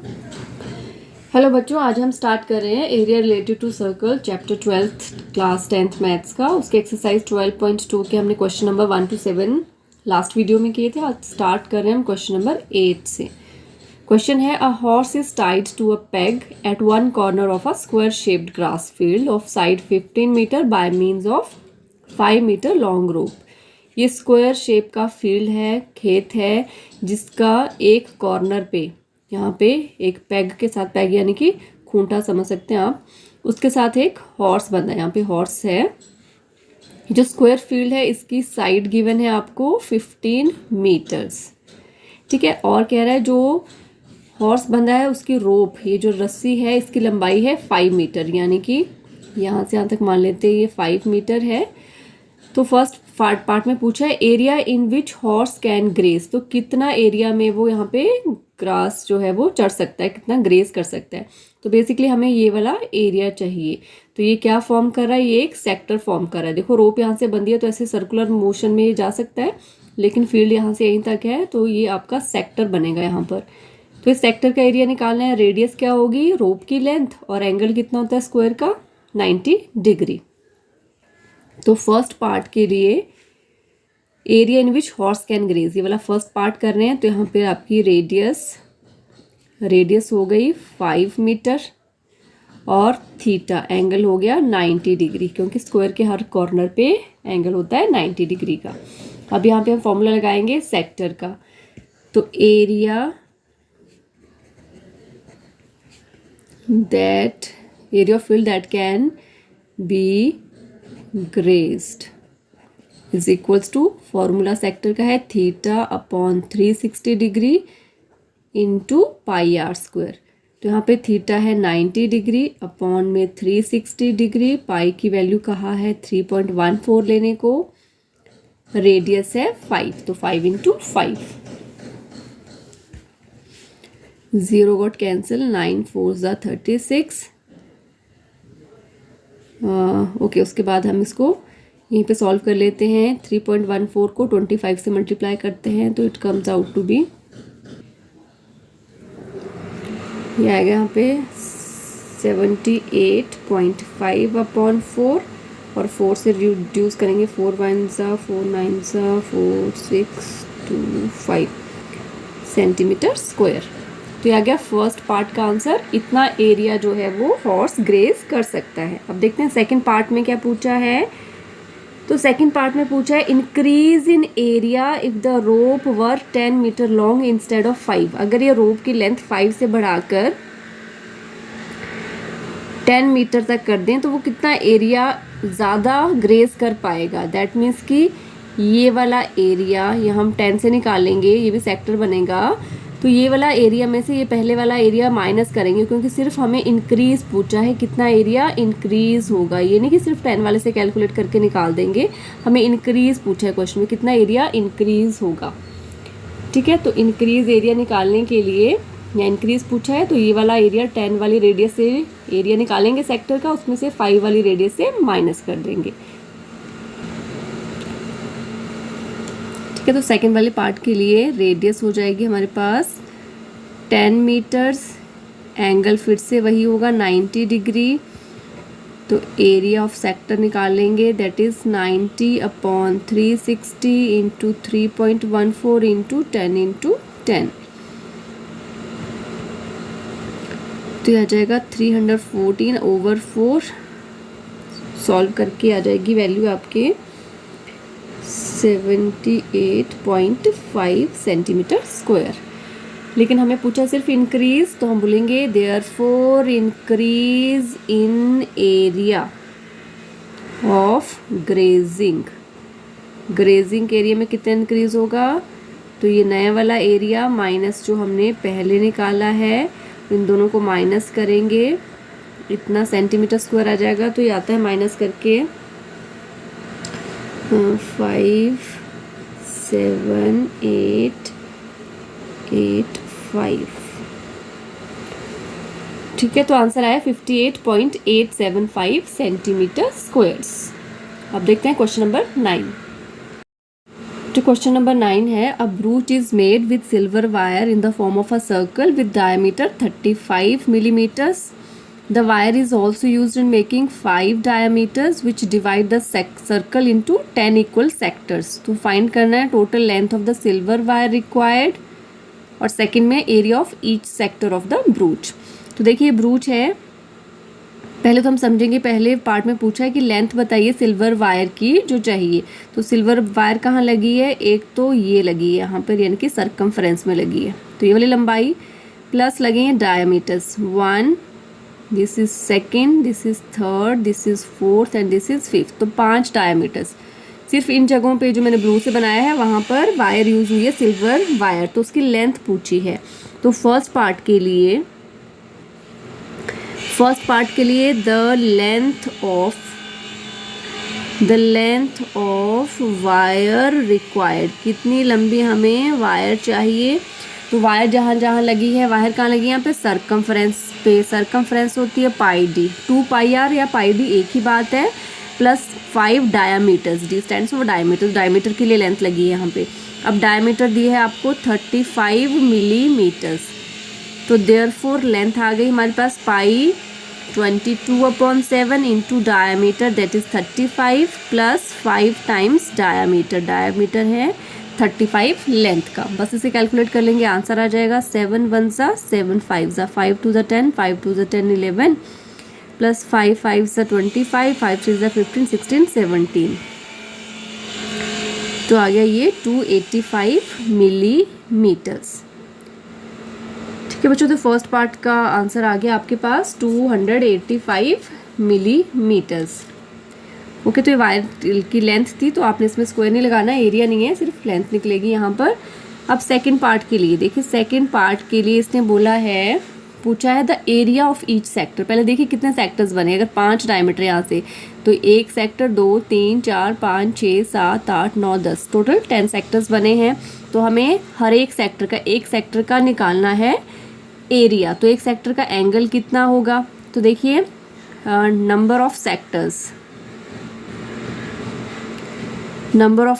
Hello बच्चों, आज हम स्टार्ट कर रहे हैं area related to circle chapter 12th class 10th maths का। उसके एक्सरसाइज 12.2 के हमने question number 1 to 7 last video में किए थे। आज स्टार्ट कर रहे हैं हम क्वेश्चन नंबर 8 से। क्वेश्चन है, a horse is tied to a peg at one corner of a square shaped grass field of side 15 metre by means of 5 metre long rope. ये स्क्वायर शेप का field है, खेत है, जिसका एक corner पे, यहाँ पे एक पैग के साथ, पैग यानी कि खूंटा समझ सकते हैं आप, उसके साथ एक हॉर्स बंधा है। यहाँ पे हॉर्स है। जो स्क्वायर फील्ड है इसकी साइड गिवन है आपको 15 मीटर्स। ठीक है। और कह रहा है जो हॉर्स बंधा है उसकी रोप, ये जो रस्सी है, इसकी लंबाई है 5 मीटर, यानी कि यहाँ से यहाँ तक मान लेते हैं ये 5 मीटर है। तो फर्स्ट पार्ट में पूछा है area in which horse can grace, तो कितना एरिया में वो यहाँ पे ग्रास जो है वो चढ़ सकता है, कितना ग्रेस कर सकता है। तो बेसिकली हमें ये वाला एरिया चाहिए। तो ये क्या फॉर्म कर रहा है, ये एक सेक्टर फॉर्म कर रहा है। देखो रोप यहाँ से बंधी है तो ऐसे सर्कुलर मोशन में ये जा सकता है, लेकिन फील्ड यहाँ से यहीं तक है, तो ये आपका सेक्टर बनेगा यहाँ पर। तो इस सेक्टर का एरिया निकालना है। रेडियस क्या होगी, रोप की लेंथ, और एंगल कितना होता है स्क्वायर का, 90 डिग्री। तो फर्स्ट पार्ट के लिए area in which horse can graze, ये वाला फर्स्ट पार्ट कर रहे हैं। तो यहाँ पे आपकी रेडियस हो गई 5 मीटर और थीटा एंगल हो गया 90 डिग्री, क्योंकि स्क्वायर के हर कॉर्नर पे एंगल होता है 90 डिग्री का। अब यहाँ पे हम फॉर्मूला लगाएंगे सेक्टर का। तो area of field that can be grazed is equals to, formula sector का है theta upon 360 degree into pi r square. तो यहाँ पे थीटा है 90 डिग्री, अपॉन में 360 डिग्री, पाई की वैल्यू कहाँ है 3.14 लेने को, रेडियस है 5, तो 5 इंटू 5, 0 गॉट कैंसिल, 9 4 ज़ा 36। ओके, उसके बाद हम इसको यहीं पे सॉल्व कर लेते हैं। 3.14 को 25 से मल्टीप्लाई करते हैं तो it comes out to be, ये आएगा यहाँ पे 78.5 अपॉन 4, और 4 से रिड्यूस करेंगे, 4 1 ज़ा 4 9 ज़ा 4 6 2 5 सेंटीमीटर स्क्वायर। तो ये आ गया फर्स्ट पार्ट का आंसर। इतना एरिया जो है वो हॉर्स ग्रेस कर सकता है। अब देखते हैं सेकंड पार्ट में क्या पूछा है। तो सेकंड पार्ट में पूछा है increase in area if the rope were 10 metre long instead of 5। अगर ये रोप की लेंथ 5 से बढ़ाकर 10 मीटर तक कर दें तो वो कितना एरिया ज़्यादा ग्रेस कर पाएगा। दैट मीन्स कि ये वाला एरिया, ये हम 10 से निकालेंगे, ये भी सेक्टर बनेगा। तो ये वाला एरिया में से ये पहले वाला एरिया माइनस करेंगे, क्योंकि सिर्फ हमें इंक्रीज पूछा है, कितना एरिया इंक्रीज होगा। ये नहीं कि सिर्फ 10 वाले से कैलकुलेट करके निकाल देंगे, हमें इंक्रीज पूछा है क्वेश्चन में, कितना एरिया इंक्रीज होगा। ठीक है। तो इंक्रीज एरिया निकालने के लिए, या इंक्रीज पूछा है, तो ये वाला एरिया 10 वाली रेडियस से एरिया निकालेंगे सेक्टर का, उसमें से 5 वाली रेडियस से माइनस कर देंगे। ठीक है। तो सेकंड वाले पार्ट के लिए रेडियस हो जाएगी हमारे पास 10 मीटर्स, एंगल फिर से वही होगा 90 डिग्री। तो एरिया ऑफ सेक्टर निकालेंगे, that is 90 upon 360 into 3.14 into 10 into 10। तो ये आ जाएगा 314/4। सॉल्व करके आ जाएगी वैल्यू आपके 78.5 सेंटीमीटर स्क्वायर। लेकिन हमें पूछा सिर्फ इंक्रीज, तो हम बोलेंगे therefore increase in area of grazing. Grazing के एरिया में कितना इंक्रीज होगा, तो ये नया वाला एरिया माइनस जो हमने पहले निकाला है, इन दोनों को माइनस करेंगे, इतना सेंटीमीटर स्क्वायर आ जाएगा। तो ये आता है माइनस करके 5 7 8 8 5। ठीक है। तो आंसर आया 58.875 सेंटीमीटर स्क्वायर्स। अब देखते हैं क्वेश्चन नंबर 9। जो क्वेश्चन नंबर 9 है, a brooch is made with silver wire in the form of a circle with diameter 35 millimeters. The wire is also used in making 5 diameters which divide the circle into 10 equal sectors. तो find करना है total length of the silver wire required और second में area of each sector of the brooch. तो देखिए ब्रूच है, पहले तो हम समझेंगे, पहले पार्ट में पूछा है कि लेंथ बताइए सिल्वर वायर की जो चाहिए। तो सिल्वर वायर कहाँ लगी है, एक तो ये लगी है यहाँ पर, यानी कि सर्कमफ्रेंस में लगी है, तो ये वाली लंबाई प्लस लगे हैं diameters 1, this is second, this is third, this is fourth and this is fifth. तो 5 डायमीटर्स। सिर्फ इन जगहों पे जो मैंने ब्लू से बनाया है वहाँ पर वायर यूज़ हुई है सिल्वर वायर, तो उसकी लेंथ पूछी है। तो फर्स्ट पार्ट के लिए the length of wire required, कितनी लंबी हमें वायर चाहिए। तो वायर जहाँ जहाँ लगी है, वायर कहाँ लगी है, यहाँ पे सरकमफ्रेंस पे। सरकमफ्रेंस होती है पाई डी, 2 पाई आर या पाई डी एक ही बात है, plus 5 diameters, D stands for diameter, diameter के लिए लेंथ लगी है यहाँ पे। अब डायमीटर दी है आपको 35 मिलीमीटर्स, तो देयरफॉर लेंथ आ गई हमारे पास पाई 22/7 into diameter that is 35 plus 5 times diameter, diameter है 35 लेंथ का। बस इसे कैलकुलेट कर लेंगे, आंसर आ जाएगा 7 1 ज़ा 7 5 ज़ा 5 2 ज़ा 10 5 2 ज़ा 10 11 प्लस 5 5 ज़ा 25 5 3 ज़ा 15 16 17, तो आ गया ये 285 मिलीमीटर्स। ठीक है बच्चों, तो फर्स्ट पार्ट का आंसर आ गया आपके पास 285 मिलीमीटर्स। ओके, तो ये वायर की लेंथ थी, तो आपने इसमें स्क्वायर नहीं लगाना, एरिया नहीं है, सिर्फ लेंथ निकलेगी यहाँ पर। अब सेकंड पार्ट के लिए देखिए, सेकंड पार्ट के लिए इसने बोला है, पूछा है the area of each sector. पहले देखिए कितने सेक्टर्स बने, अगर 5 डायमीटर यहाँ से, तो 1 सेक्टर 2 3 4 5 6 7 8 9 10, टोटल 10 सेक्टर्स बने हैं। तो हमें हर एक सेक्टर का निकालना है एरिया। तो एक सेक्टर का एंगल कितना होगा, तो देखिए नंबर ऑफ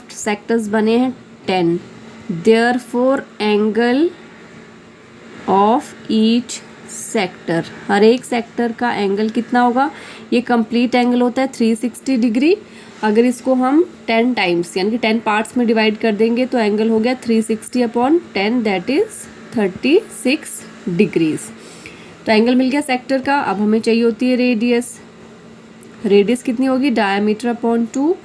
सेक्टर्स बने हैं 10, therefore angle of each sector, हर एक सेक्टर का एंगल कितना होगा, ये कंप्लीट एंगल होता है 360 डिग्री। अगर इसको हम 10 टाइम्स यानी कि 10 पार्ट्स में डिवाइड कर देंगे तो एंगल हो गया 360/10 दैट इज 36 डिग्रीज। तो एंगल मिल गया सेक्टर का। अब हमें चाहिए होती है रेडियस कितनी होगी, डायमीटर/2,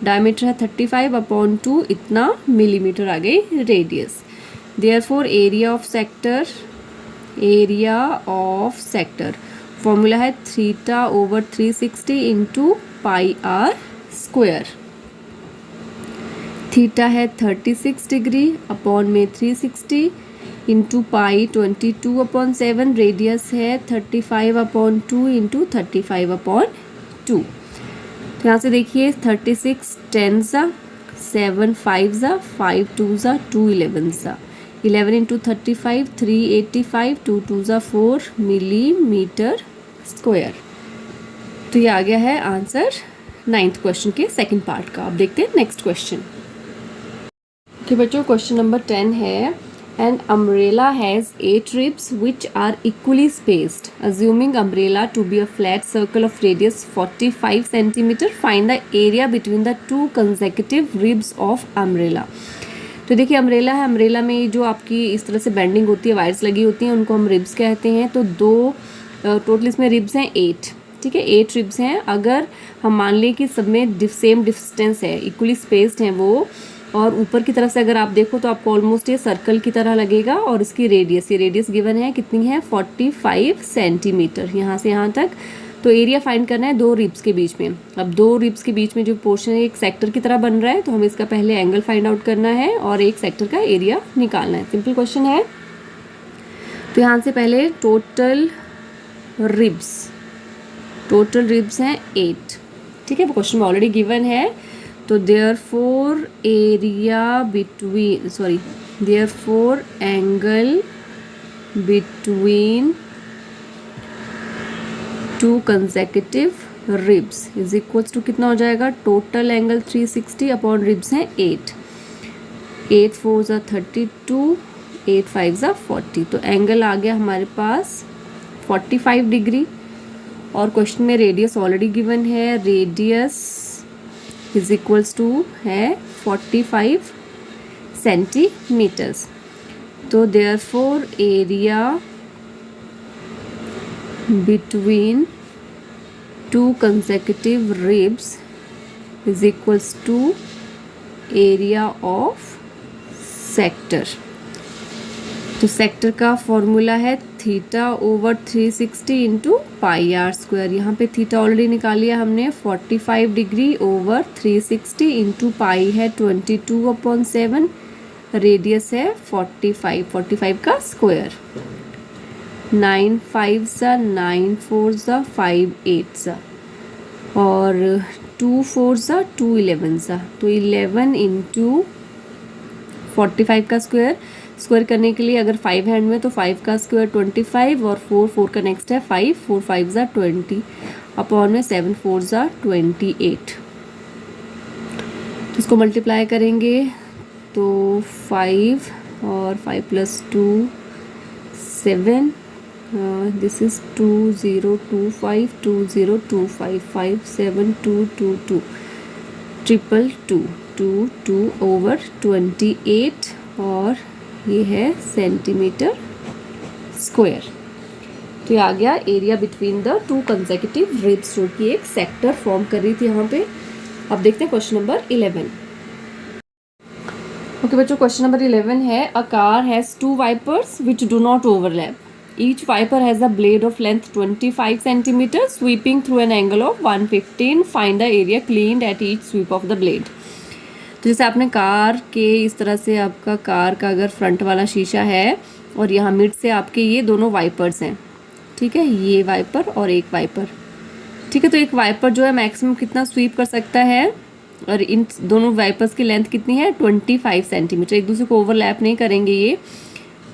डायमीटर है 35/2, इतना मिलीमीटर आ गई radius. Therefore area of sector formula है θ/360 into pi r square. Theta है 36 डिग्री अपॉन में 360 इंटू पाई 22/7, रेडियस है 35/2 इंटू 35/2। तो यहाँ से देखिए 36 10 ज़ा 7 5 ज़ा 5 2 ज़ा 2 11 ज़ा 11 इंटू 35 385 2 2 ज़ा 4 मिलीमीटर स्क्वायर। तो ये आ गया है आंसर 9th क्वेश्चन के सेकंड पार्ट का। अब देखते हैं नेक्स्ट क्वेश्चन। तो बच्चों क्वेश्चन नंबर 10 है, An umbrella has 8 ribs which are equally spaced. Assuming umbrella to be a flat circle of radius 45 cm, find the area between the 2 consecutive ribs of umbrella. तो देखिए umbrella है, umbrella में जो आपकी इस तरह से बेंडिंग होती है, वायर्स लगी होती हैं, उनको हम रिब्स कहते हैं। तो टोटल इसमें रिब्स हैं 8, ठीक है 8 रिब्स हैं। अगर हम मान लें कि सब में सेम डिस्टेंस है, इक्वली स्पेस्ड हैं वो, और ऊपर की तरफ से अगर आप देखो तो आपको ऑलमोस्ट ये सर्कल की तरह लगेगा। और इसकी रेडियस गिवन है, कितनी है 45 सेंटीमीटर यहाँ से यहाँ तक। तो एरिया फाइंड करना है 2 रिब्स के बीच में। अब 2 रिब्स के बीच में जो पोर्शन है एक सेक्टर की तरह बन रहा है, तो हमें इसका पहले एंगल फाइंड आउट करना है और एक सेक्टर का एरिया निकालना है। सिंपल क्वेश्चन है। तो यहाँ से पहले टोटल रिब्स हैं 8, ठीक है, वो क्वेश्चन में ऑलरेडी गिवन है। तो therefore angle between 2 consecutive ribs is equals to कितना हो जाएगा, टोटल एंगल 360 अपॉन रिब्स हैं 8। 8 4 ज़ा 32, 8 5 ज़ा 40। तो एंगल आ गया हमारे पास 45 डिग्री। और क्वेश्चन में रेडियस ऑलरेडी गिवन है, रेडियस इज इक्वल्स टू है 45 सेंटीमीटर्स। तो therefore area between two consecutive ribs is equals to area of sector. तो सेक्टर का फॉर्मूला है theta over 360 into pi r square. यहाँ पे थीटा ऑलरेडी निकाल लिया हमने, 45 डिग्री ओवर 360 इंटू पाई है 22/7, रेडियस है 45 का स्क्वायर। 9 5 ज़ा 9 4 ज़ा 5 8 ज़ा और 2 4 ज़ा 2 11 ज़ा। तो 11 इंटू 45 का स्क्वायर। स्क्वायर करने के लिए अगर 5 हैंड में तो 5 का स्क्वायर 25 और 4 का नेक्स्ट है 5, 4 5 ज़ा 20 अपॉन में 7 4 ज़ा 28। इसको मल्टीप्लाई करेंगे तो 5 और 5 + 2 7, दिस इज 2025 2025 5 7 2 2 2 2 2 2 ओवर 28 और ये है सेंटीमीटर स्क्वायर। तो ये आ गया area between the two consecutive ribs, जो कि एक सेक्टर फॉर्म कर रही थी यहाँ पे। अब देखते हैं क्वेश्चन नंबर 11। ओके बच्चों, क्वेश्चन नंबर 11 है a car has 2 wipers which do not overlap. Each wiper has a blade of length 25 cm sweeping through an angle of 115. Find the area cleaned at each sweep of the blade. तो जैसे आपने car के इस तरह से, आपका car का अगर फ्रंट वाला शीशा है और यहाँ मिड से आपके ये दोनों वाइपर्स हैं, ठीक है, ये वाइपर और एक वाइपर, ठीक है। तो एक वाइपर जो है मैक्सिमम कितना स्वीप कर सकता है, और इन दोनों वाइपर्स की लेंथ कितनी है 25 सेंटीमीटर, एक दूसरे को ओवरलैप नहीं करेंगे ये।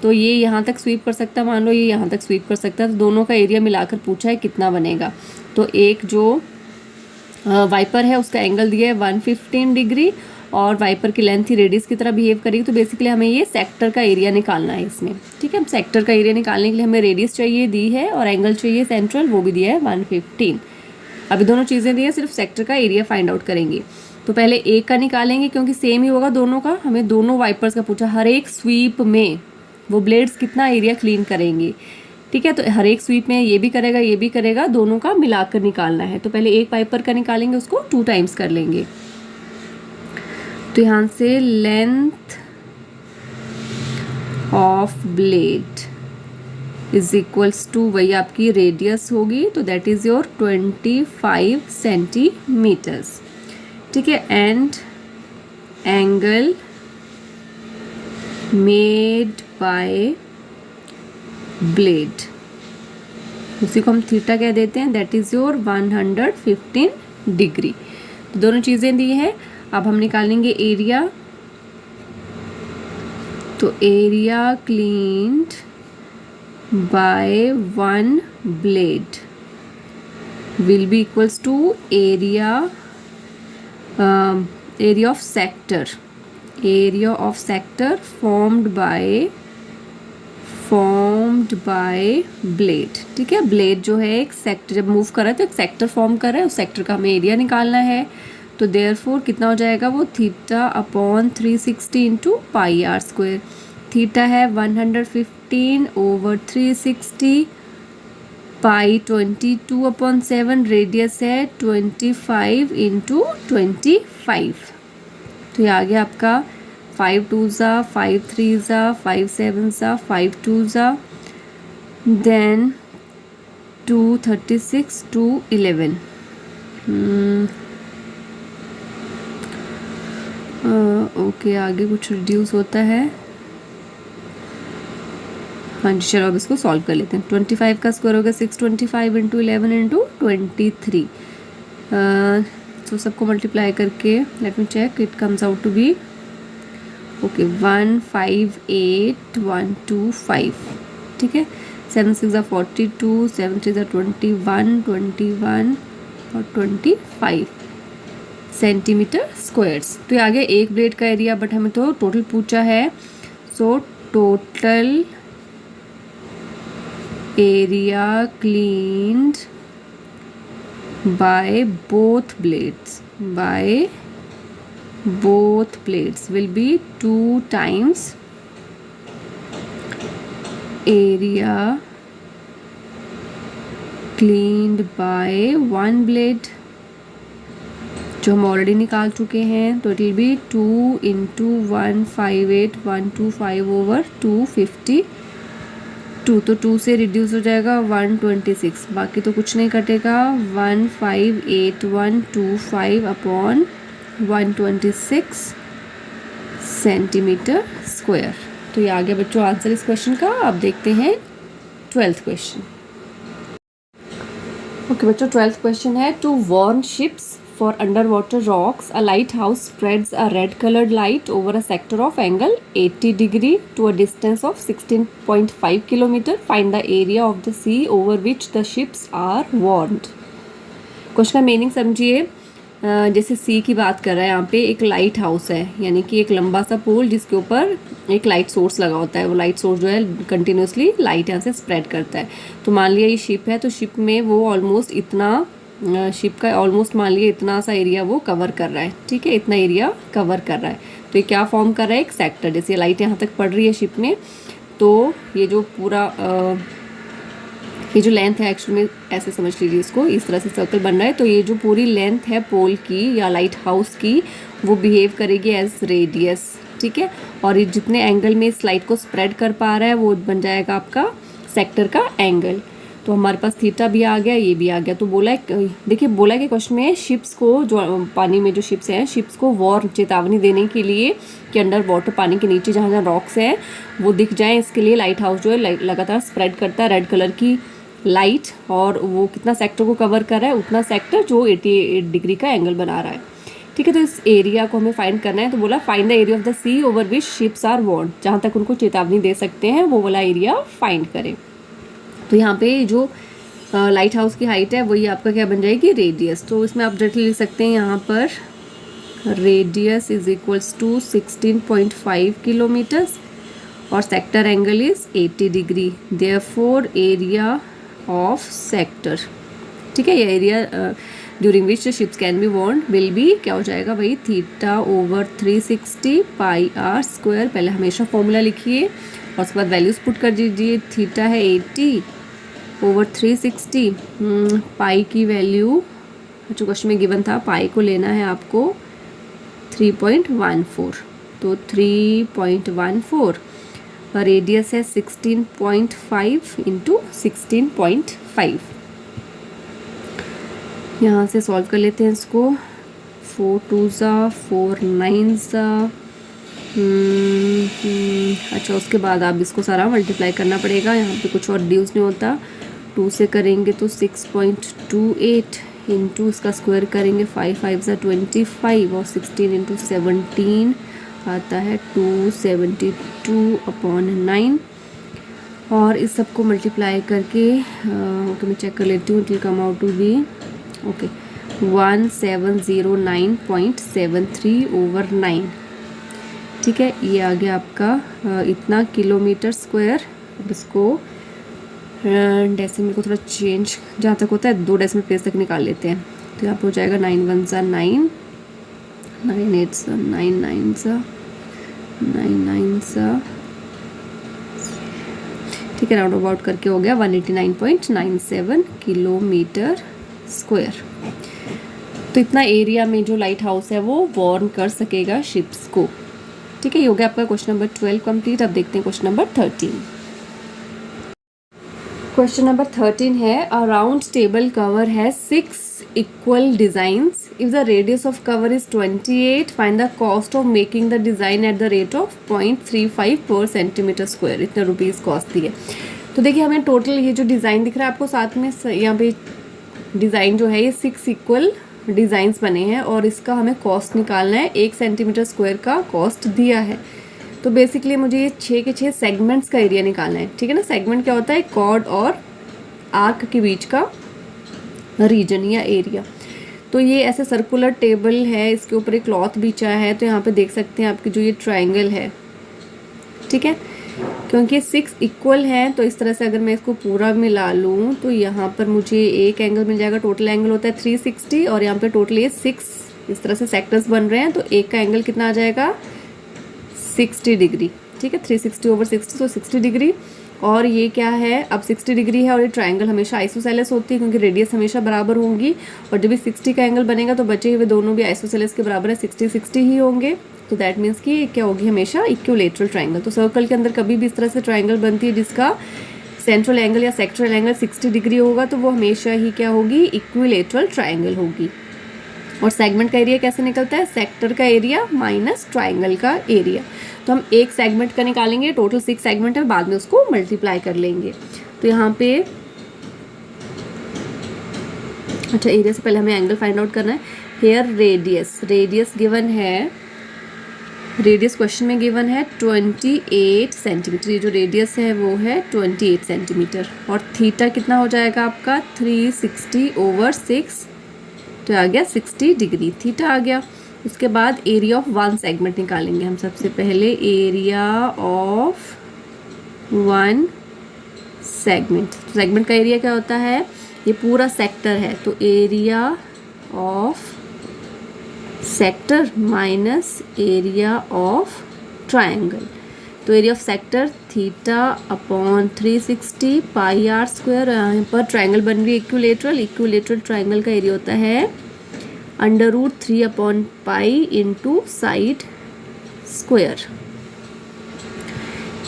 तो ये यहाँ तक स्वीप कर सकता है, मान लो ये यहाँ तक स्वीप कर सकता है, तो दोनों का एरिया मिलाकर पूछा है कितना बनेगा। तो एक जो वाइपर है उसका एंगल दिया है 115 डिग्री और वाइपर की लेंथ ही रेडियस की तरह बिहेव करेगी। तो बेसिकली हमें ये सेक्टर का एरिया निकालना है इसमें, ठीक है। सेक्टर का एरिया निकालने के लिए हमें रेडियस चाहिए दी है और एंगल चाहिए सेंट्रल, वो भी दिया है 115। अभी दोनों चीज़ें दी है, सिर्फ सेक्टर का एरिया फाइंड आउट करेंगे। तो पहले एक का निकालेंगे क्योंकि सेम ही होगा दोनों का। हमें दोनों वाइपर्स का पूछा, हर एक स्वीप में वो ब्लेड्स कितना एरिया क्लीन करेंगे, ठीक है। तो हर एक स्वीप में ये भी करेगा ये भी करेगा, दोनों का मिलाकर निकालना है। तो पहले एक वाइपर का निकालेंगे, उसको 2 टाइम्स कर लेंगे। तो यहाँ से length of blade is equals to वही आपकी रेडियस होगी, तो दैट इज योर 25 सेंटीमीटर्स, ठीक है। And angle made by blade, उसी को हम थीटा कह देते हैं, दैट इज योर 115 डिग्री। तो दोनों चीज़ें दी हैं। अब हम निकालेंगे एरिया। तो area cleaned by 1 blade will be equals to area of sector, area of sector formed by blade, ठीक है। ब्लेड जो है एक सेक्टर जब मूव कर रहा है तो एक सेक्टर फॉर्म कर रहा है, उस सेक्टर का हमें एरिया निकालना है। तो देयरफॉर कितना हो जाएगा वो theta upon 360 into pi r square. Theta है 115 ओवर 360, पाई 22/7, रेडियस है 25 इंटू 25। तो ये आ गया आपका 5 2 ज़ा 5 3 ज़ा 5 7 ज़ा 5 2 ज़ा, देन 2 36 2 11। ओके, आगे कुछ रिड्यूस होता है। हाँ जी, चलो अब इसको सॉल्व कर लेते हैं। 25 का स्क्वायर होगा 625 इंटू 11 इंटू 23। तो सबको मल्टीप्लाई करके let me check, it comes out to be okay 158125, ठीक है। 7 6 ज़ा 42, 7 3 ज़ा 21 21 और 25, सेंटीमीटर स्क्वायर्स। तो ये आ गया एक ब्लेड का एरिया, बट हमें तो टोटल पूछा है। So total area cleaned by both blades will be 2 times area cleaned by one blade, जो हम ऑलरेडी निकाल चुके हैं। तो it will be 2 into 158,125 over 252। तो 2 से रिड्यूस हो जाएगा 126, बाकी तो कुछ नहीं कटेगा। 158125 अपॉन 126 सेंटीमीटर स्क्वायर। तो ये आ गया बच्चों आंसर इस क्वेश्चन का। अब देखते हैं 12th क्वेश्चन। ओके बच्चों, 12th क्वेश्चन है to warn ships for underwater rocks, a lighthouse spreads a red-colored light over a sector of angle 80 degree to a distance of 16.5 kilometer. Find the area of the sea over which the ships are warned. Question का meaning समझिए। जैसे सी की बात कर रहा है, यहाँ पे एक लाइट हाउस है, यानी कि एक लंबा सा पोल जिसके ऊपर एक लाइट सोर्स लगा होता है। वो लाइट सोर्स जो है कंटिन्यूसली लाइट यहाँ से स्प्रेड करता है। तो मान लिया ये शिप है, तो शिप में वो ऑलमोस्ट इतना, शिप का ऑलमोस्ट मान लिया इतना सा एरिया वो कवर कर रहा है। ठीक है, इतना एरिया कवर कर रहा है। तो ये क्या फॉर्म कर रहा है, एक सेक्टर। जैसे लाइट यहाँ तक पड़ रही है शिप में, तो ये जो पूरा ये जो लेंथ है, एक्चुअली ऐसे समझ लीजिए इसको, इस तरह से सर्कल बन रहा है। तो ये जो पूरी लेंथ है पोल की या लाइट हाउस की, वो बिहेव करेगी एज रेडियस। ठीक है, और ये जितने एंगल में इस लाइट को स्प्रेड कर पा रहा है वो बन जाएगा आपका सेक्टर का एंगल। तो हमारे पास थीटा भी आ गया, ये भी आ गया। तो बोला है, देखिए बोला है कि क्वेश्चन में शिप्स को, जो पानी में जो शिप्स हैं, शिप्स को वॉर्न, चेतावनी देने के लिए कि अंडर वाटर पानी के नीचे जहाँ जहाँ रॉक्स हैं वो दिख जाएं, इसके लिए लाइट हाउस जो है लगातार स्प्रेड करता है रेड कलर की लाइट। और वो कितना सेक्टर को कवर कर रहा है, उतना सेक्टर जो 88 डिग्री का एंगल बना रहा है। ठीक है, तो इस एरिया को हमें फाइंड करना है। तो बोला find the area of the sea over which ships are warned, जहाँ तक उनको चेतावनी दे सकते हैं वो वाला एरिया फाइंड करें। तो यहाँ पे जो लाइट हाउस की हाइट है वही आपका क्या बन जाएगी, रेडियस। तो इसमें आप डायरेक्टली लिख सकते हैं यहाँ पर radius is equals to 16.5 kilometres और sector angle is 80 degree. Therefore area of sector, ठीक है, ये area during which ships can be warned will be क्या हो जाएगा भाई, theta over 360 pi r square. पहले हमेशा फॉर्मूला लिखिए और उसके बाद वैल्यूज पुट कर दीजिए। थीटा है 80 ओवर 360, पाई की वैल्यू जो क्वेश्चन में गिवन था, पाई को लेना है आपको 3.14। तो 3.14 और रेडियस है 16.5 इंटू 16.5। यहाँ से सॉल्व कर लेते हैं इसको। 4 2 ज़ा 4 9 ज़ा, अच्छा उसके बाद आप इसको सारा मल्टीप्लाई करना पड़ेगा। यहाँ पे कुछ और रिड्यूस नहीं होता। 2 से करेंगे तो 6.28 इंटू इसका स्क्वायर करेंगे 5 5 ज़ा 25 और 16 इंटू 17 आता है 272 अपॉन 9। और इस सब को मल्टीप्लाई करके ओके मैं चेक कर लेती हूँ, it will come out to be okay 1709.73 over 9। ठीक है, ये आ गया आपका इतना किलोमीटर स्क्वायर। अब इसको डेसिमल को थोड़ा चेंज जहाँ तक होता है 2 डेसिमल प्लेस तक निकाल लेते हैं। तो यहाँ पे हो जाएगा 9 1 ज़ा 9, 9 8 ज़ा 9 9 ज़ा 9 9 ज़ा, ठीक है, राउंड अबाउट करके हो गया 189.97 किलोमीटर स्क्वायर। तो इतना एरिया में जो लाइट हाउस है वो वॉर्न कर सकेगा शिप्स को। ठीक है, ये हो गया आपका क्वेश्चन नंबर 12 कंप्लीट। अब देखते हैं क्वेश्चन नंबर 13। क्वेश्चन नंबर 13 है अ राउंड टेबल कवर है 6 equal designs. If the radius of cover is 28, find the cost of making the design at the rate of 0.35 per centimeter square. इतना rupees cost दी है। तो देखिए हमें total ये जो design दिख रहा है आपको साथ में, यहाँ पे डिज़ाइन जो है ये 6 इक्वल डिज़ाइंस बने हैं और इसका हमें कॉस्ट निकालना है। 1 सेंटीमीटर स्क्वायर का कॉस्ट दिया है। तो बेसिकली मुझे ये 6 के 6 सेगमेंट्स का एरिया निकालना है। ठीक है ना, सेगमेंट क्या होता है, कॉर्ड और आर्क के बीच का रीजन या एरिया। तो ये ऐसे सर्कुलर टेबल है, इसके ऊपर एक क्लॉथ बिछा है, तो यहाँ पे देख सकते हैं आपकी जो ये ट्राइंगल है, ठीक है, क्योंकि 6 इक्वल हैं तो इस तरह से अगर मैं इसको पूरा मिला लूँ तो यहाँ पर मुझे एक एंगल मिल जाएगा। टोटल एंगल होता है 360 और यहाँ पे टोटल ये 6 इस तरह से सेक्टर्स बन रहे हैं, तो एक का एंगल कितना आ जाएगा 60 डिग्री, ठीक है, 360/60 तो 60 डिग्री। और ये क्या है, अब 60 डिग्री है और ये ट्राइंगल हमेशा आइसोसेलेस होती है क्योंकि रेडियस हमेशा बराबर होंगी, और जब भी 60 का एंगल बनेगा तो बचे हुए दोनों भी आइसोसेलेस के बराबर है, 60-60 ही होंगे। तो दैट मीन्स कि क्या होगी, हमेशा इक्विलेटरल ट्राइंगल। तो सर्कल के अंदर कभी भी इस तरह से ट्राइंगल बनती है जिसका सेंट्रल एंगल या सेक्टरल एंगल 60 डिग्री होगा तो वो हमेशा ही क्या होगी, इक्विलेटरल ट्राइंगल होगी। और सेगमेंट का एरिया कैसे निकलता है, सेक्टर का एरिया माइनस ट्राइंगल का एरिया। तो हम एक सेगमेंट का निकालेंगे, टोटल 6 सेगमेंट है, बाद में उसको मल्टीप्लाई कर लेंगे। तो यहाँ पे अच्छा, एरिया से पहले हमें एंगल फाइंड आउट करना है। हेयर रेडियस गिवन है, रेडियस क्वेश्चन में गिवन है 28 सेंटीमीटर। ये जो रेडियस है वो है 28 सेंटीमीटर। और थीटा कितना हो जाएगा आपका 360/6, तो आ गया 60 डिग्री, थीटा आ गया। उसके बाद एरिया ऑफ वन सेगमेंट निकालेंगे हम सबसे पहले, area of one segment. Segment का एरिया क्या होता है, ये पूरा सेक्टर है, तो area of sector minus area of triangle. तो एरिया ऑफ सेक्टर θ/360 πr²। यहाँ पर ट्राइंगल बन रही है इक्विलेटरल ट्राइंगल का एरिया होता है √3/π इंटू साइड स्क्वायर।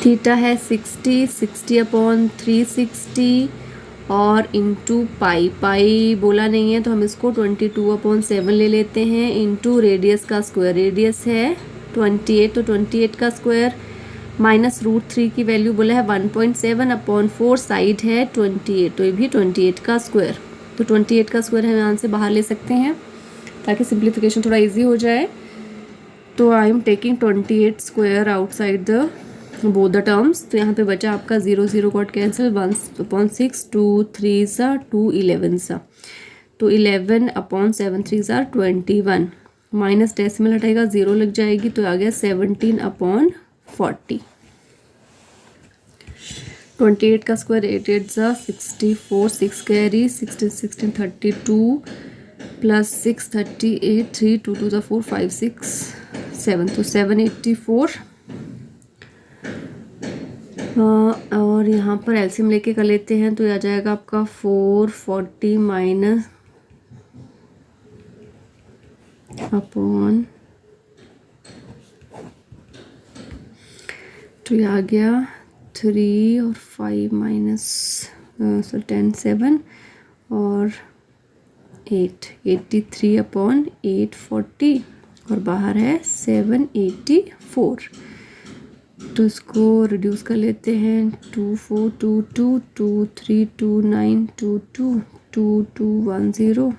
थीटा है 60/360 और इंटू पाई बोला नहीं है तो हम इसको 22/7 ले लेते हैं, इंटू रेडियस का स्क्वायर, रेडियस है 28 तो 28 का स्क्वायर माइनस √3 की वैल्यू बोला है 1.7/4, साइड है 28 तो ये भी 28 का स्क्वायर। तो 28 का स्क्वायर हम यहाँ से बाहर ले सकते हैं ताकि सिंप्लीफिकेशन थोड़ा इजी हो जाए। तो I am taking 28 square outside the both the terms. तो यहाँ पे बचा आपका 0 गॉट कैंसिल, 1/6, 2 3 2 11 तो 11/7 3 21 माइनस डेसिमल हटाएगा 0 लग जाएगी तो आ गया 17/40। 28 का स्क्वायर 8 8 64, 6 कैरी 16 16 32 प्लस 6 38, 3 2 2 4 5 6 7 तो 784। और यहाँ पर एलसीएम लेके कर लेते हैं तो आ जाएगा आपका 440 माइनस अपॉन, तो ये आ गया 3 और 5 माइनस 10 7 और 8 83/840 और बाहर है 784। तो इसको रिड्यूस कर लेते हैं 2422 2329 22 2210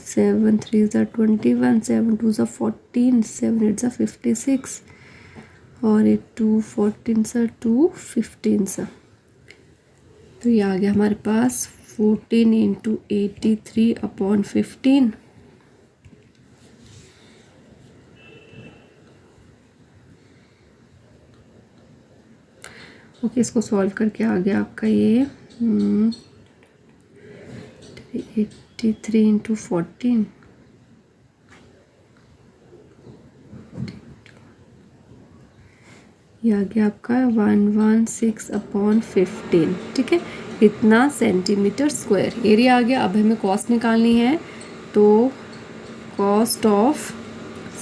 7 3 21 7 2 14 7 8 56 और 8 2 14 215। तो ये आ गया हमारे पास 14 इंटू 83/15। ओके, इसको सॉल्व करके आ गया आपका ये 83 इंटू 14 ये आ गया आपका 116/15, ठीक है, इतना सेंटीमीटर स्क्वायर एरिया आ गया। अब हमें कॉस्ट निकालनी है, तो कॉस्ट ऑफ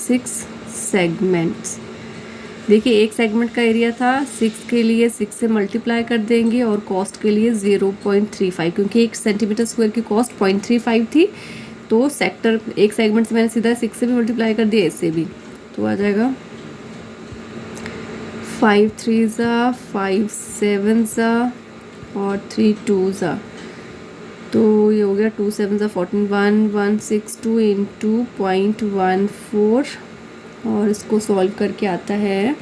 6 सेगमेंट्स, देखिए एक सेगमेंट का एरिया था 6 के लिए 6 से मल्टीप्लाई कर देंगे और कॉस्ट के लिए 0.35, क्योंकि एक सेंटीमीटर स्क्वायर की कॉस्ट 0.35 थी, तो सेक्टर एक सेगमेंट से मैंने सीधा 6 से भी मल्टीप्लाई कर दिया, इससे भी, तो आ जाएगा 5 3 5 7 और 3 2 तो ये हो गया 2 7 14 1162 इंटू 0.14 और इसको सॉल्व करके आता है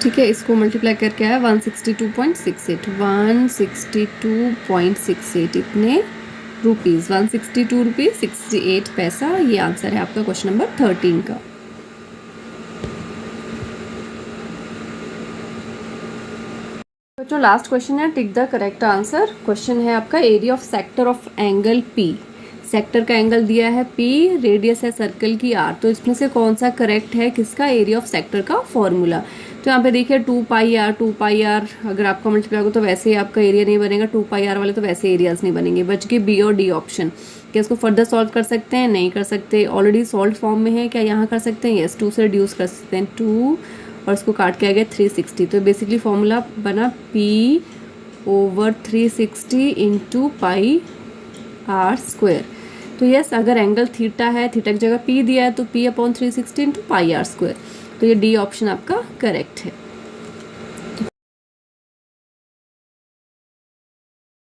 ठीक है, इसको मल्टीप्लाई करके आया 162.68, 162.68 इतने रुपीज़, 162 रुपीज़ 68 पैसा। ये आंसर है आपका क्वेश्चन नंबर 13 का। बच्चों लास्ट क्वेश्चन है, tick the correct answer. Question है आपका area of sector of angle P. Sector का एंगल दिया है पी, रेडियस है सर्कल की आर, तो इसमें से कौन सा करेक्ट है, किसका, एरिया ऑफ सेक्टर का फॉर्मूला। तो यहाँ पे देखिए 2 पाई आर अगर आपका मल्टीप्लाई होगा तो वैसे ही आपका एरिया नहीं बनेगा, 2 पाई आर वाले तो वैसे एरियाज नहीं बनेंगे। बच के बी और डी ऑप्शन। क्या इसको फर्दर सॉल्व कर सकते हैं, नहीं कर सकते, ऑलरेडी सॉल्व फॉर्म में है। क्या यहाँ कर सकते हैं, यस, 2 से रिड्यूस कर सकते हैं, 2 और इसको काट के आ गया 360। तो बेसिकली फॉर्मूला बना P/360 into pi r square. तो यस, अगर एंगल थीटा है, थीटा की जगह P दिया है तो P/360 into pi r square. तो ये डी ऑप्शन आपका करेक्ट है।